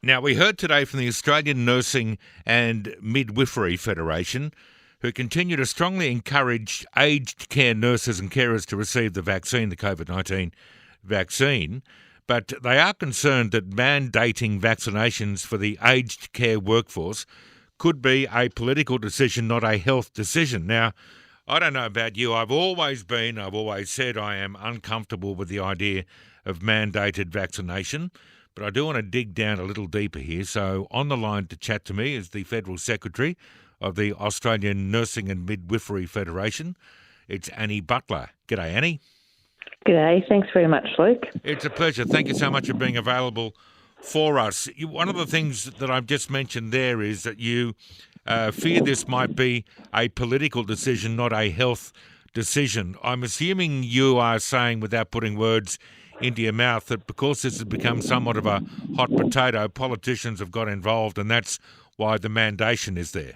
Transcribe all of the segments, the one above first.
Now, we heard today from the Australian Nursing and Midwifery Federation, who continue to strongly encourage aged care nurses and carers to receive the vaccine, the COVID-19 vaccine, but they are concerned that mandating vaccinations for the aged care workforce could be a political decision, not a health decision. Now, I don't know about you. I've always said I am uncomfortable with the idea of mandated vaccination, but I do want to dig down a little deeper here. So on the line to chat to me is the Federal Secretary of the Australian Nursing and Midwifery Federation. It's Annie Butler. G'day, Annie. G'day. Thanks very much, Luke. It's a pleasure. Thank you so much for being available for us. One of the things that I've just mentioned there is that you fear this might be a political decision, not a health decision. I'm assuming you are saying, without putting words into your mouth, that because this has become somewhat of a hot potato, politicians have got involved, and that's why the mandation is there.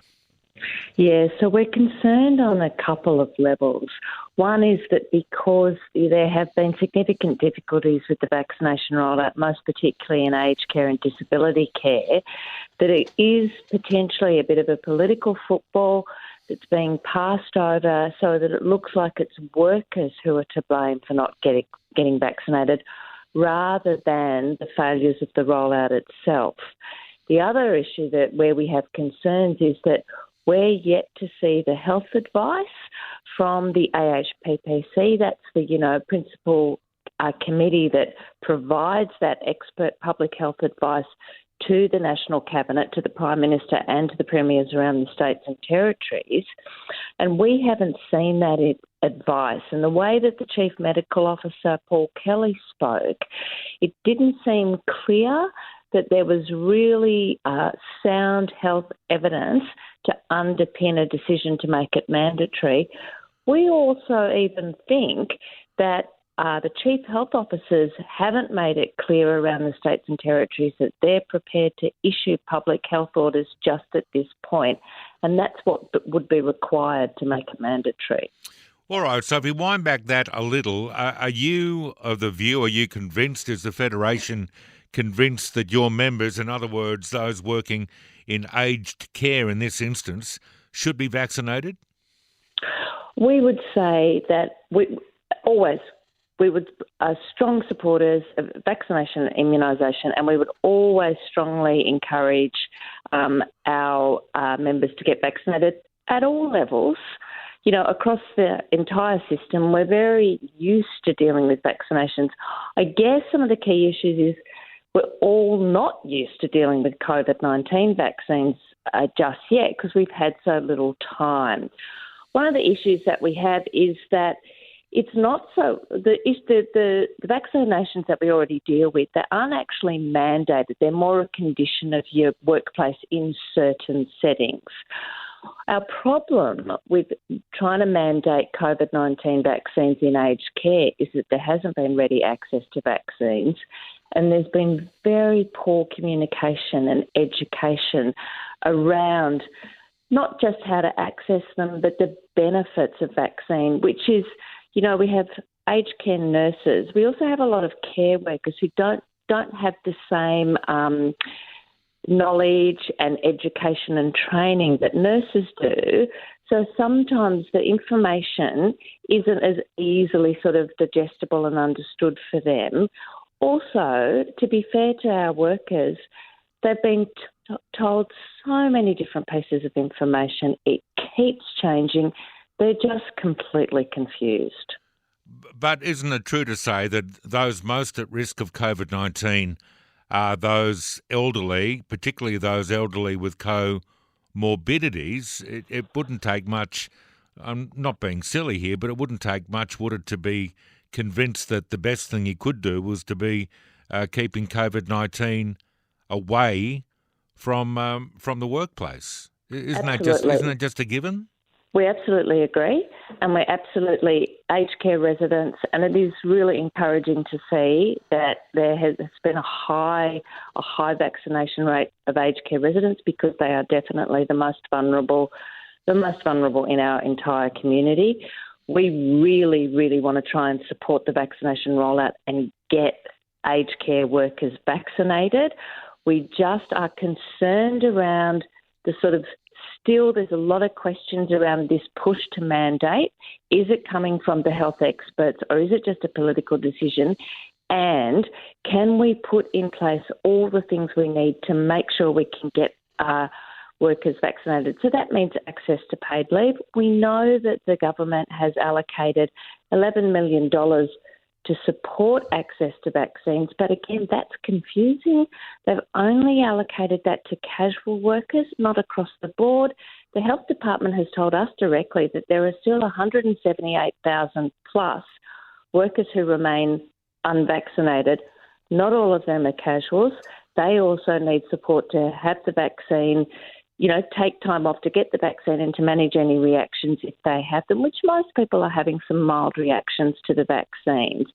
Yeah, so we're concerned on a couple of levels. One is that because there have been significant difficulties with the vaccination rollout, most particularly in aged care and disability care, that it is potentially a bit of a political football that's being passed over so that it looks like it's workers who are to blame for not getting vaccinated rather than the failures of the rollout itself. The other issue where we have concerns is that we're yet to see the health advice from the AHPPC. That's the principal committee that provides that expert public health advice to the National Cabinet, to the Prime Minister and to the Premiers around the states and territories. And we haven't seen that advice. And the way that the Chief Medical Officer, Paul Kelly, spoke, it didn't seem clear that there was really sound health evidence to underpin a decision to make it mandatory. We also even think that the chief health officers haven't made it clear around the states and territories that they're prepared to issue public health orders just at this point, and that's what would be required to make it mandatory. All right, so if we wind back that a little, are you of the view, are you convinced, is the Federation convinced that your members, in other words, those working in aged care in this instance, should be vaccinated? We would say that we are strong supporters of vaccination and immunisation, and we would always strongly encourage our members to get vaccinated at all levels. Across the entire system, we're very used to dealing with vaccinations. I guess some of the key issues is we're all not used to dealing with COVID-19 vaccines just yet because we've had so little time. One of the issues that we have is that it's not so the vaccinations that we already deal with, they aren't actually mandated. They're more a condition of your workplace in certain settings. Our problem with trying to mandate COVID-19 vaccines in aged care is that there hasn't been ready access to vaccines, and there's been very poor communication and education around not just how to access them, but the benefits of vaccine, which is, we have aged care nurses. We also have a lot of care workers who don't have the same knowledge and education and training that nurses do. So sometimes the information isn't as easily sort of digestible and understood for them. Also, to be fair to our workers, they've been told so many different pieces of information. It keeps changing. They're just completely confused. But isn't it true to say that those most at risk of COVID-19 are those elderly, particularly those elderly with comorbidities? It wouldn't take much, I'm not being silly here, but it wouldn't take much, would it, to be convinced that the best thing you could do was to be keeping COVID-19 away from the workplace? Isn't it just a given? We absolutely agree, and we're absolutely aged care residents, and it is really encouraging to see that there has been a high vaccination rate of aged care residents because they are definitely the most vulnerable in our entire community. We really, really want to try and support the vaccination rollout and get aged care workers vaccinated. We just are concerned around the sort of still there's a lot of questions around this push to mandate. Is it coming from the health experts or is it just a political decision? And can we put in place all the things we need to make sure we can get workers vaccinated? So that means access to paid leave. We know that the government has allocated $11 million to support access to vaccines, but again, that's confusing. They've only allocated that to casual workers, not across the board. The Health Department has told us directly that there are still 178,000 plus workers who remain unvaccinated. Not all of them are casuals. They also need support to have the vaccine, take time off to get the vaccine and to manage any reactions if they have them, which most people are having some mild reactions to the vaccines.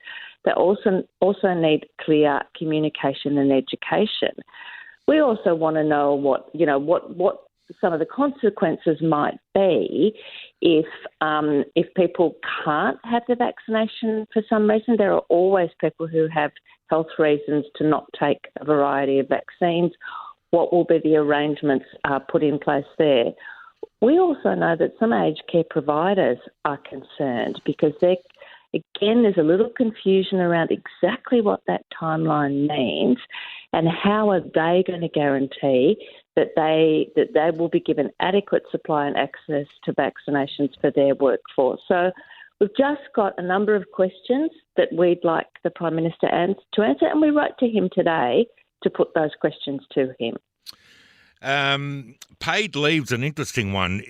They also need clear communication and education. We also want to know what some of the consequences might be if people can't have the vaccination for some reason. There are always people who have health reasons to not take a variety of vaccines. What will be the arrangements put in place there? We also know that some aged care providers are concerned because there's a little confusion around exactly what that timeline means and how are they going to guarantee that they will be given adequate supply and access to vaccinations for their workforce. So we've just got a number of questions that we'd like the Prime Minister to answer, and we wrote to him today to put those questions to him. Paid leave's an interesting one.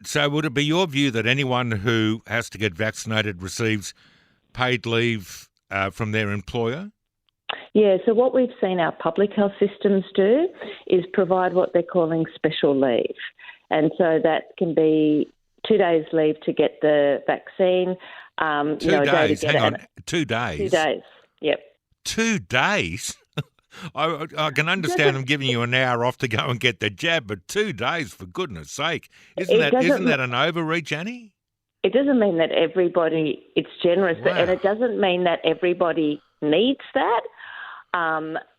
So would it be your view that anyone who has to get vaccinated receives paid leave from their employer? Yeah, so what we've seen our public health systems do is provide what they're calling special leave. And so that can be 2 days leave to get the vaccine. 2 days? Hang on, 2 days? 2 days, yep. 2 days? I can understand them giving you an hour off to go and get the jab, but 2 days, for goodness sake. Isn't that an overreach, Annie? It doesn't mean that everybody, it's generous, Wow. and it doesn't mean that everybody needs that.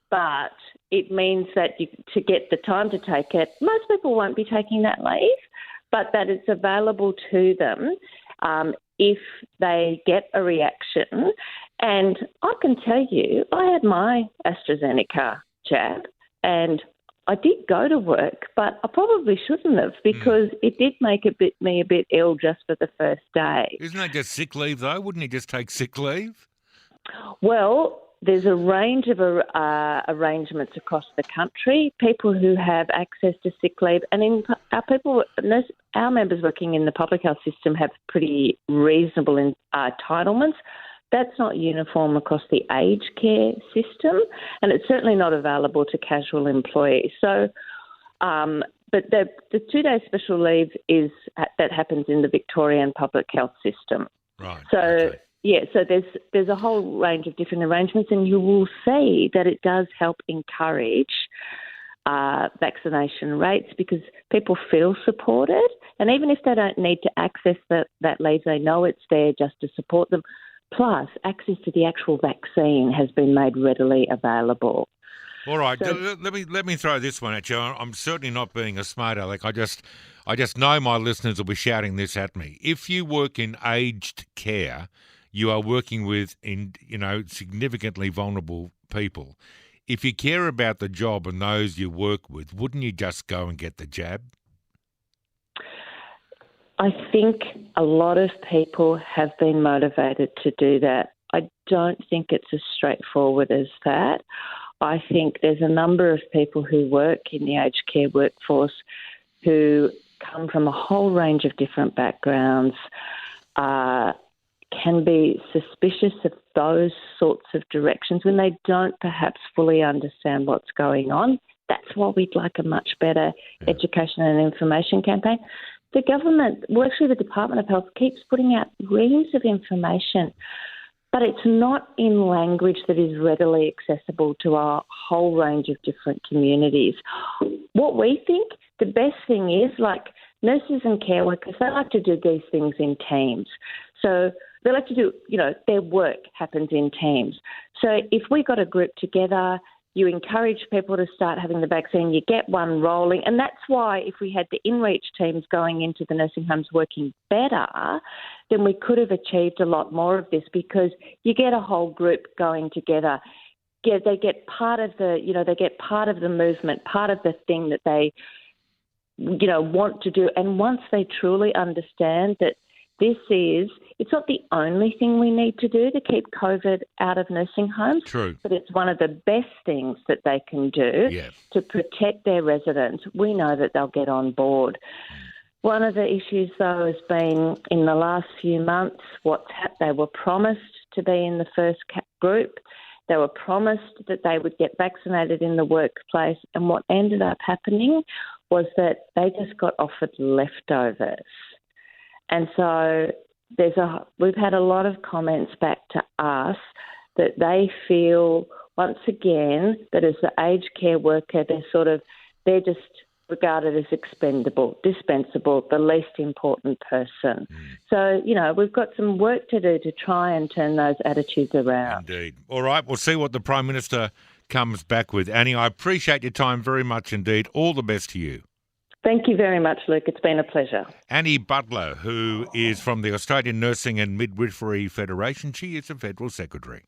But it means that to get the time to take it, most people won't be taking that leave, but that it's available to them if they get a reaction. And I can tell you, I had my AstraZeneca jab and I did go to work, but I probably shouldn't have because it did make me a bit ill just for the first day. Isn't that just sick leave, though? Wouldn't you just take sick leave? Well, there's a range of arrangements across the country, people who have access to sick leave. And our members working in the public health system have pretty reasonable entitlements. That's not uniform across the aged care system, and it's certainly not available to casual employees. So, but the 2 day special leave that happens in the Victorian public health system. Right. So. Okay. Yeah, so there's a whole range of different arrangements, and you will see that it does help encourage vaccination rates because people feel supported, and even if they don't need to access that leave, they know it's there just to support them. Plus, access to the actual vaccine has been made readily available. All right, so, let me throw this one at you. I'm certainly not being a smart aleck. I just know my listeners will be shouting this at me. If you work in aged care, you are working with significantly vulnerable people. If you care about the job and those you work with, wouldn't you just go and get the jab? I think a lot of people have been motivated to do that. I don't think it's as straightforward as that. I think there's a number of people who work in the aged care workforce who come from a whole range of different backgrounds, can be suspicious of those sorts of directions when they don't perhaps fully understand what's going on. That's why we'd like a much better education and information campaign. The government, actually the Department of Health, keeps putting out reams of information, but it's not in language that is readily accessible to our whole range of different communities. What we think the best thing is, like nurses and care workers, they like to do these things in teams. So they like to do, their work happens in teams. So if we got a group together, you encourage people to start having the vaccine, you get one rolling. And that's why if we had the in-reach teams going into the nursing homes working better, then we could have achieved a lot more of this, because you get a whole group going together. Yeah, they get part of the movement, part of the thing that they, want to do. And once they truly understand that it's not the only thing we need to do to keep COVID out of nursing homes. True. But it's one of the best things that they can do to protect their residents. We know that they'll get on board. One of the issues, though, has been in the last few months, they were promised to be in the first group. They were promised that they would get vaccinated in the workplace. And what ended up happening was that they just got offered leftovers. And so we've had a lot of comments back to us that they feel, once again, that as the aged care worker, they're just regarded as dispensable, the least important person. So, we've got some work to do to try and turn those attitudes around. Indeed. All right, we'll see what the Prime Minister comes back with. Annie, I appreciate your time very much indeed. All the best to you. Thank you very much, Luke. It's been a pleasure. Annie Butler, who is from the Australian Nursing and Midwifery Federation. She is a Federal Secretary.